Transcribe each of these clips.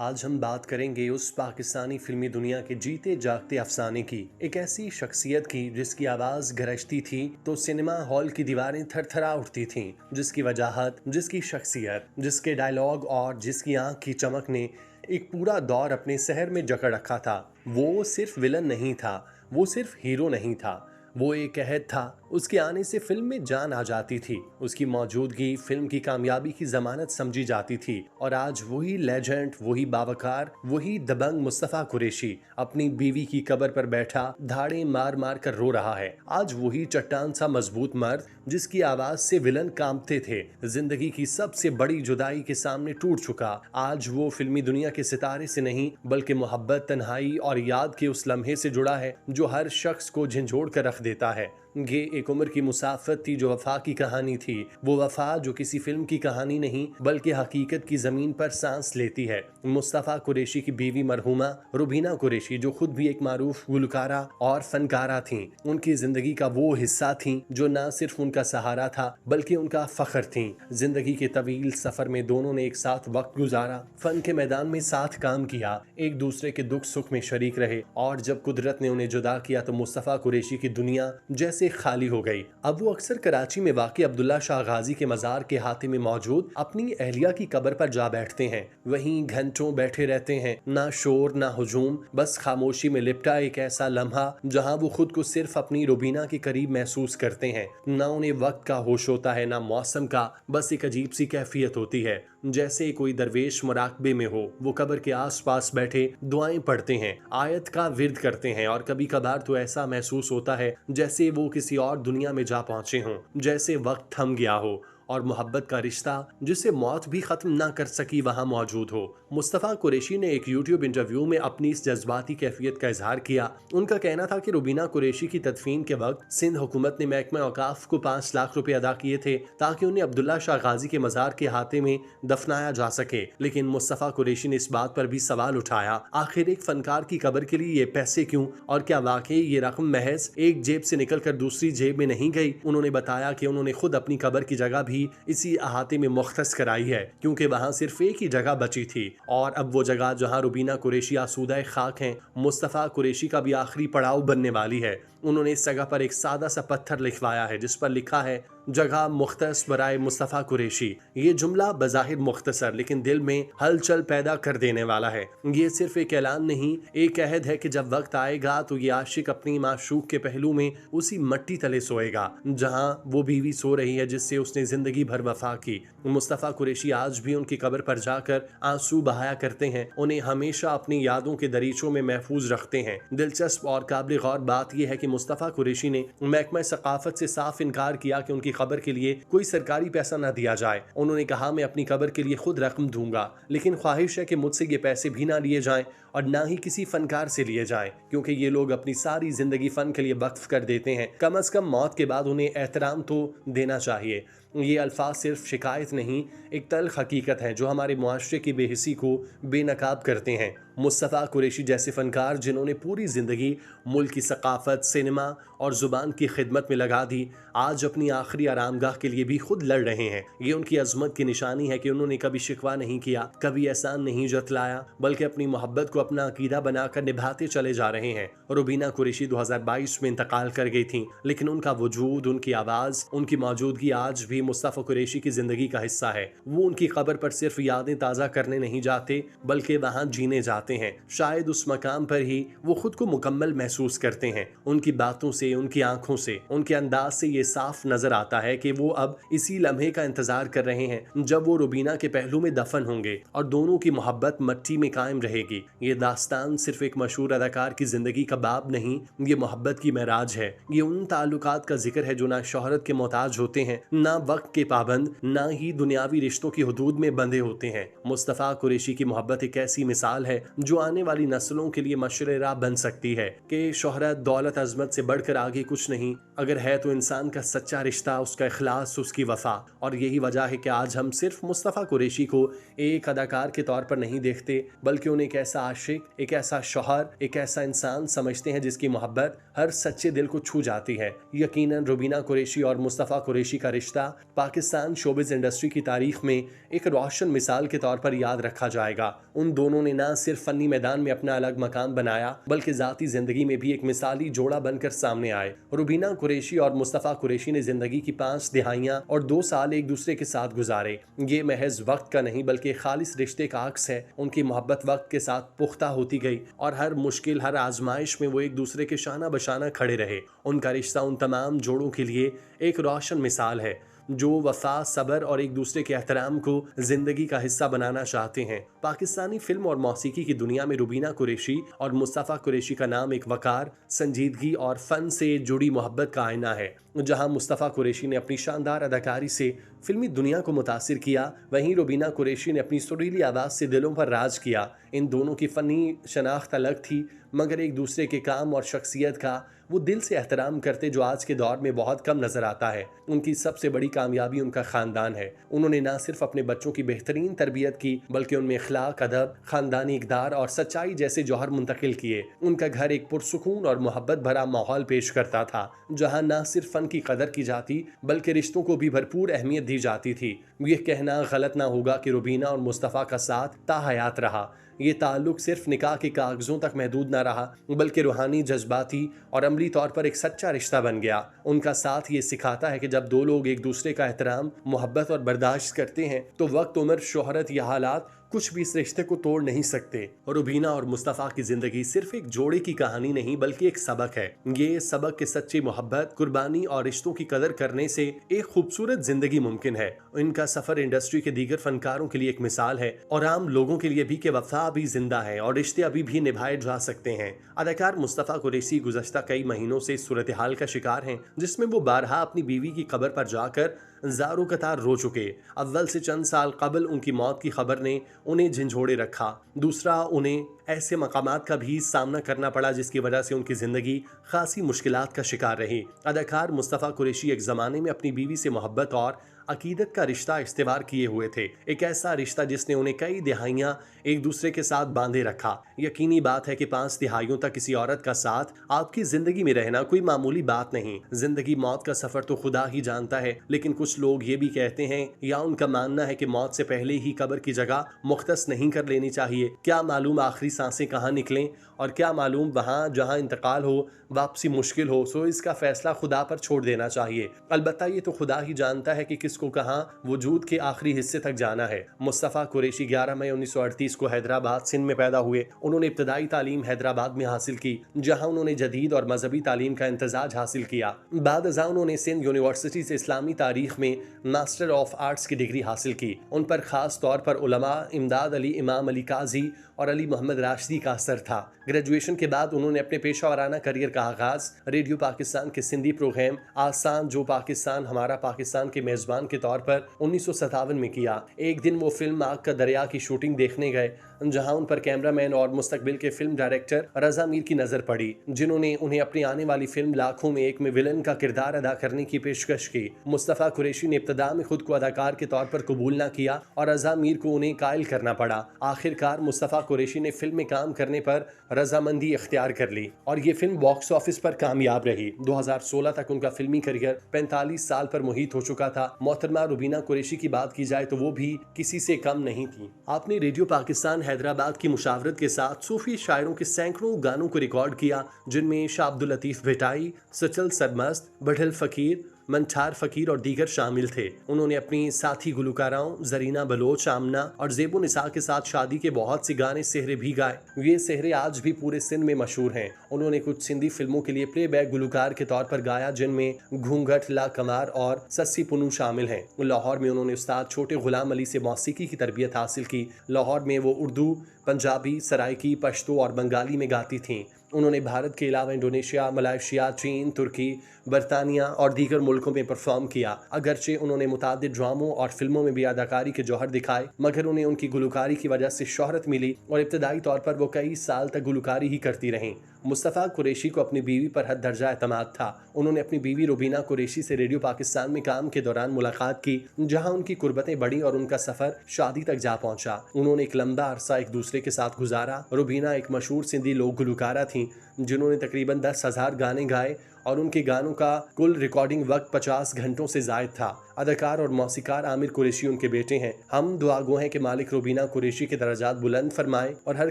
आज हम बात करेंगे उस पाकिस्तानी फिल्मी दुनिया के जीते जागते अफसाने की, एक ऐसी शख्सियत की जिसकी आवाज गरजती थी तो सिनेमा हॉल की दीवारें थरथरा उठती थीं, जिसकी वजाहत, जिसकी शख्सियत, जिसके डायलॉग और जिसकी आंख की चमक ने एक पूरा दौर अपने शहर में जकड़ रखा था। वो सिर्फ विलन नहीं था, वो सिर्फ हीरो नहीं था, वो एक अहद था। उसके आने से फिल्म में जान आ जाती थी, उसकी मौजूदगी फिल्म की कामयाबी की जमानत समझी जाती थी। और आज वही लेजेंड, वही बावकार, वही दबंग मुस्तफ़ा कुरैशी अपनी बीवी की कब्र पर बैठा धाड़े मार मार कर रो रहा है। आज वही चट्टान सा मजबूत मर्द जिसकी आवाज से विलन कांपते थे, जिंदगी की सबसे बड़ी जुदाई के सामने टूट चुका, आज वो फिल्मी दुनिया के सितारे से नहीं बल्कि मोहब्बत, तन्हाई और याद के उस लम्हे से जुड़ा है जो हर शख्स को झंझोड़ कर रख देता है। ये एक उम्र की मुसाफत थी जो वफा की कहानी थी, वो वफा जो किसी फिल्म की कहानी नहीं बल्कि हकीकत की जमीन पर सांस लेती है। मुस्तफ़ा कुरैशी की बीवी मरहुमा रुबीना कुरैशी, जो खुद भी एक मारूफ गुलकारा और फनकारा थीं, उनकी जिंदगी का वो हिस्सा थीं जो न सिर्फ उनका सहारा था बल्कि उनका फख्र थीं। जिंदगी के तवील सफर में दोनों ने एक साथ वक्त गुजारा, फन के मैदान में साथ काम किया, एक दूसरे के दुख सुख में शरीक रहे, और जब कुदरत ने उन्हें जुदा किया तो मुस्तफ़ा कुरैशी की दुनिया जैसे खाली हो गई। अब वो अक्सर कराची में वाक़ई अब्दुल्ला शाह गाजी के मज़ार के हाथे में मौजूद अपनी अहलिया की कब्र पर जा बैठते हैं। वहीं घंटों बैठे रहते हैं, ना शोर ना हुजूम, बस खामोशी में लिपटा एक ऐसा लम्हा जहां वो खुद को सिर्फ अपनी रुबीना के करीब महसूस करते हैं। ना उन्हें वक्त का होश होता है, ना मौसम का, बस एक अजीब सी कैफियत होती है, जैसे कोई दरवेश मुराकबे में हो। वो कब्र के आसपास बैठे दुआएं पढ़ते हैं, आयत का विर्द करते हैं, और कभी कभार तो ऐसा महसूस होता है जैसे वो किसी और दुनिया में जा पहुंचे हों, जैसे वक्त थम गया हो और मोहब्बत का रिश्ता जिसे मौत भी खत्म ना कर सकी वहां मौजूद हो। मुस्तफ़ा कुरैशी ने एक यूट्यूब इंटरव्यू में अपनी इस जज्बाती कैफियत का इजहार किया। उनका कहना था कि रुबीना कुरैशी की तदफीन के वक्त सिंध हुकूमत ने महकमा औकाफ को 5 लाख रुपए अदा किए थे ताकि उन्हें अब्दुल्ला शाह गाजी के मज़ार के हाथे में दफनाया जा सके। लेकिन मुस्तफ़ा कुरैशी ने इस बात पर भी सवाल उठाया, आखिर एक फनकार की कब्र के लिए ये पैसे क्यों, और क्या वाकई ये रकम महज एक जेब से निकलकर दूसरी जेब में नहीं गई। उन्होंने बताया कि उन्होंने खुद अपनी कब्र की जगह भी इसी अहाते में मुख्तस कराई है, क्योंकि वहां सिर्फ एक ही जगह बची थी, और अब वो जगह जहां रुबीना कुरैशी आसूदा खाक हैं, मुस्तफ़ा कुरैशी का भी आखिरी पड़ाव बनने वाली है। उन्होंने इस जगह पर एक सादा सा पत्थर लिखवाया है जिस पर लिखा है, जगह मुख्तस बराए मुस्तफ़ा कुरैशी। ये जुमला बज़ाहिर मुख्तसर लेकिन दिल में हलचल पैदा कर देने वाला है। ये सिर्फ एक ऐलान नहीं, एक अहद है कि जब वक्त आएगा तो ये आशिक अपनी माशूक के पहलू में उसी मट्टी तले सोएगा जहां वो बीवी सो रही है जिससे उसने जिंदगी भर वफा की। मुस्तफ़ा कुरैशी आज भी उनकी कब्र पर जाकर आंसू बहाया करते हैं, उन्हें हमेशा अपनी यादों के दरीचों में महफूज रखते हैं। दिलचस्प और काबिल गौर बात यह है कि मुस्तफ़ा कुरैशी ने महकमा सकाफत से साफ इनकार किया कि उनकी कब्र के लिए कोई सरकारी पैसा न दिया जाए। उन्होंने कहा, मैं अपनी कब्र के लिए खुद रकम दूंगा, लेकिन ख्वाहिश है कि मुझसे ये पैसे भी ना लिए जाएं और ना ही किसी फनकार से लिए जाएं, क्योंकि ये लोग अपनी सारी जिंदगी फन के लिए वक्फ कर देते हैं। कम से कम मौत के बाद उन्हें एहतराम तो देना चाहिए। ये अल्फाज सिर्फ शिकायत नहीं, एक तल्ख हकीकत है जो हमारे मुआशरे की बेहिसी को बेनकाब करते हैं। मुस्तफ़ा कुरैशी जैसे फनकार जिन्होंने पूरी ज़िंदगी मुल्क की सकाफत, सिनेमा और ज़ुबान की खिदमत में लगा दी, आज अपनी आखिरी आरामगाह के लिए भी खुद लड़ रहे हैं। ये उनकी अजमत की निशानी है कि उन्होंने कभी शिकवा नहीं किया, कभी एहसान नहीं जतलाया, बल्कि अपनी मोहब्बत को अपना अकीदा बनाकर निभाते चले जा रहे हैं। रुबीना कुरैशी 2022 में इंतकाल कर गई थीं, लेकिन उनका वजूद, उनकी आवाज़, उनकी मौजूदगी आज भी मुस्तफ़ा कुरैशी की ज़िंदगी का हिस्सा है। वो उनकी कब्र पर सिर्फ यादें ताज़ा करने नहीं जाते बल्कि वहाँ जीने जाते हैं। शायद उस मकाम पर ही वो खुद को मुकम्मल महसूस करते हैं। उनकी बातों से, उनकी आंखों से, उनके अंदाज से ये साफ नजर आता है कि वो अब इसी लम्हे का इंतजार कर रहे हैं जब वो रुबीना के पहलू में दफन होंगे और दोनों की मोहब्बत मट्टी में कायम रहेगी। ये दास्तान सिर्फ एक मशहूर अदाकार की जिंदगी का बाब नहीं, ये मोहब्बत की महराज है। ये उन ताल्लुकात का जिक्र है जो ना शोहरत के मोहताज होते हैं, ना वक्त के पाबंद, ना ही दुनियावी रिश्तों की हदूद में बंधे होते हैं। मुस्तफ़ा कुरैशी की मोहब्बत एक ऐसी मिसाल है जो आने वाली नस्लों के लिए मशरे राह बन सकती है कि शोहरत, दौलत, अजमत से बढ़कर आगे कुछ नहीं, अगर है तो इंसान का सच्चा रिश्ता, उसका इखलास, उसकी वफा। और यही वजह है कि आज हम सिर्फ मुस्तफ़ा कुरैशी को एक अदाकार के तौर पर नहीं देखते बल्कि उन्हें एक ऐसा आशिक, एक ऐसा शौहर, एक ऐसा इंसान समझते हैं जिसकी मोहब्बत हर सच्चे दिल को छू जाती है। यकीनन रुबीना कुरैशी और मुस्तफ़ा कुरैशी का रिश्ता पाकिस्तान शोबिज इंडस्ट्री की तारीख में एक रोशन मिसाल के तौर पर याद रखा जाएगा। उन दोनों ने न सिर्फ फनी मैदान में अपना अलग मकाम बनाया बल्कि जाती जिंदगी में भी एक मिसाली जोड़ा बनकर सामने आए। रुबीना कुरैशी और मुस्तफ़ा कुरैशी ने जिंदगी की 5 दिहाइयां और 2 साल एक दूसरे के साथ गुजारे। ये महज वक्त का नहीं बल्कि खालिस रिश्ते का अक्स है। उनकी मोहब्बत वक्त के साथ पुख्ता होती गई और हर मुश्किल, हर आजमाइश में वो एक दूसरे के शाना बशाना खड़े रहे। उनका रिश्ता उन तमाम जोड़ों के लिए एक रोशन मिसाल है जो वफा, सब्र और एक दूसरे के एहतराम को जिंदगी का हिस्सा बनाना चाहते हैं। पाकिस्तानी फिल्म और मौसीकी की दुनिया में रुबीना कुरैशी और मुस्तफ़ा कुरैशी का नाम एक वकार, संजीदगी और फन से जुड़ी मोहब्बत का आईना है। जहां मुस्तफ़ा कुरैशी ने अपनी शानदार अदाकारी से फिल्मी दुनिया को मुतासिर किया, वहीं रुबीना कुरैशी ने अपनी सुरीली आवाज़ से दिलों पर राज किया। इन दोनों की फ़नी शनाख्त अलग थी मगर एक दूसरे के काम और शख्सियत का वो दिल से एहतराम करते, जो आज के दौर में बहुत कम नजर आता है। उनकी सबसे बड़ी कामयाबी उनका खानदान है। उन्होंने न सिर्फ अपने बच्चों की बेहतरीन तरबियत की बल्कि उनमें इखलाक, अदब, खानदानी इक़दार और सच्चाई जैसे जौहर मुंतकिल किए। उनका घर एक पुरसुकून और मोहब्बत भरा माहौल पेश करता था जहाँ न सिर्फ फ़न की कदर की जाती बल्कि रिश्तों को भी भरपूर अहमियत दी जाती थी। यह कहना गलत ना होगा कि रुबीना और मुस्तफ़ा का साथ ताहयात रहा। ये ताल्लुक सिर्फ निकाह के कागजों तक महदूद न रहा बल्कि रूहानी, जज्बाती और अमली तौर पर एक सच्चा रिश्ता बन गया। उनका साथ ये सिखाता है कि जब दो लोग एक दूसरे का एहतराम, मोहब्बत और बर्दाश्त करते हैं तो वक्त, उम्र, शोहरत या हालात कुछ भी इस रिश्ते को तोड़ नहीं सकते। रुबीना और मुस्तफ़ा की जिंदगी सिर्फ एक जोड़े की कहानी नहीं बल्कि एक सबक है। ये सबक कि सच्ची मोहब्बत, कुर्बानी और रिश्तों की कदर करने से एक खूबसूरत जिंदगी मुमकिन है। इनका सफर इंडस्ट्री के दीगर फनकारों के लिए एक मिसाल है और आम लोगों के लिए भी कि वफा अभी जिंदा है और रिश्ते अभी भी निभाए जा सकते हैं। अदाकार मुस्तफ़ा कुरैशी गुज़श्ता कई महीनों से इस सूरत हाल का शिकार हैं जिसमें वो बारहा अपनी बीवी की कब्र पर जाकर ज़ारो कतार रो चुके। अव्वल से चंद साल कबल उनकी मौत की खबर ने उन्हें झंझोड़े रखा। दूसरा, उन्हें ऐसे मकामात का भी सामना करना पड़ा जिसकी वजह से उनकी ज़िंदगी खासी मुश्किलात का शिकार रही। अदाकार मुस्तफ़ा कुरैशी एक ज़माने में अपनी बीवी से मोहब्बत और अकीदत का रिश्ता इस्तेवार किए हुए थे। एक ऐसा रिश्ता जिसने उन्हें कई दिहाइयां एक दूसरे के साथ बांधे रखा। यकीनी बात है कि 5 दिहाइयों तक किसी औरत का साथ आपकी जिंदगी में रहना कोई मामूली बात नहीं। जिंदगी मौत का सफर तो खुदा ही जानता है, लेकिन कुछ लोग ये भी कहते हैं या उनका मानना है कि मौत से पहले ही कब्र की जगह मुख्तस नहीं कर लेनी चाहिए। क्या मालूम आखिरी सांसें कहाँ निकलें और क्या मालूम वहाँ जहाँ इंतकाल हो वापसी मुश्किल हो। सो इसका फैसला खुदा पर छोड़ देना चाहिए। अलबत्ता ये तो खुदा ही जानता है कि किसको कहाँ वजूद के आखिरी हिस्से तक जाना है। मुस्तफ़ा कुरैशी 11 मई 1938 को हैदराबाद, सिंध में पैदा हुए। उन्होंने इब्तदाई तालीम हैदराबाद में हासिल की जहाँ उन्होंने जदीद और मजहबी तालीम का इंतजाज हासिल किया। बाद अज़ां उन्होंने सिंध यूनिवर्सिटी से इस्लामी तारीख में मास्टर ऑफ आर्ट्स की डिग्री हासिल की। उन पर खास तौर पर उलमा इमदाद अली, इमाम अली काजी और अली मोहम्मद राशिदी का असर था। ग्रेजुएशन के बाद उन्होंने अपने पेशा वराना करियर का आगाज रेडियो पाकिस्तान के सिंधी प्रोग्राम आसान जो पाकिस्तान हमारा पाकिस्तान के मेजबान के तौर पर 1957 में किया। एक दिन वो फिल्म आग का दरिया की शूटिंग देखने गए जहां उन पर कैमरामैन और मुस्तकबिल के फिल्म डायरेक्टर रजा मीर की नजर पड़ी, जिन्होंने उन्हें अपनी आने वाली फिल्म लाखों में एक में विलन का किरदार अदा करने की पेशकश की। मुस्तफ़ा कुरैशी ने इब्तदा में खुद को अदाकार के तौर पर कबूल न किया और रजा मीर को उन्हें कायल करना पड़ा। आखिरकार मुस्तफ़ा कुरैशी ने फिल्म में काम करने पर रजामंदी इख्तियार कर ली और ये फिल्म बॉक्स ऑफिस पर कामयाब रही। 2016 तक उनका फिल्मी करियर 45 साल पर मुहित हो चुका था। मोहतरमा रुबीना कुरैशी की बात की जाए तो वो भी किसी से कम नहीं थी। आपने रेडियो पाकिस्तान हैदराबाद की मुशावरत के साथ सूफी शायरों के सैकड़ों गानों को रिकॉर्ड किया, जिनमें शाह अब्दुल लतीफ भिटाई, सचल सरमस्त, बढ़ल फकीर, मंठार फकीर और दीगर शामिल थे। उन्होंने अपनी साथी गुलकाराओं जरीना बलोच, आमना और ज़ेबो निसा के साथ शादी के बहुत से गाने सेहरे भी गाए। ये सेहरे आज भी पूरे सिंध में मशहूर हैं। उन्होंने कुछ सिंधी फिल्मों के लिए प्लेबैक गुलकार के तौर पर गाया, जिनमें घूंघट, ला कमार और सस्सी पुनू शामिल हैं। लाहौर में उन्होंने उस्ताद छोटे गुलाम अली से मौसीकी की तरबियत हासिल की। लाहौर में वो उर्दू, पंजाबी, सराइकी, पश्तो और बंगाली में गाती थीं। उन्होंने भारत के अलावा इंडोनेशिया, मलेशिया, चीन, तुर्की, बरतानिया और दीगर मुल्कों में परफॉर्म किया। अगरचे उन्होंने मुतादिद ड्रामों और फिल्मों में भी अदाकारी के जौहर दिखाए, मगर उन्हें उनकी गुलकारी की वजह से शोहरत मिली और इब्तदाई तौर पर वो कई साल तक गुलकारी ही करती रहीं। मुस्तफ़ा कुरैशी को अपनी बीवी पर हद दर्जा एतमाद था। उन्होंने अपनी बीवी रुबीना कुरैशी से रेडियो पाकिस्तान में काम के दौरान मुलाकात की, जहां उनकी कुर्बतें बढ़ी और उनका सफर शादी तक जा पहुंचा। उन्होंने एक लंबा अरसा एक दूसरे के साथ गुजारा। रुबीना एक मशहूर सिंधी लोक गुलकारा थी जिन्होंने तकरीबन 10,000 गाने गाए और उनके गानों का कुल रिकॉर्डिंग वक्त 50 घंटों से जायद था। अदाकार और मौसीकार आमिर कुरैशी उनके बेटे हैं। हम दुआ गो हैं कि मालिक रुबीना कुरैशी के दर्जात बुलंद फरमाए और हर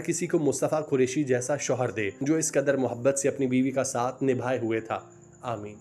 किसी को मुस्तफ़ा कुरैशी जैसा शौहर दे जो इस कदर मोहब्बत से अपनी बीवी का साथ निभाए हुए था। आमीन।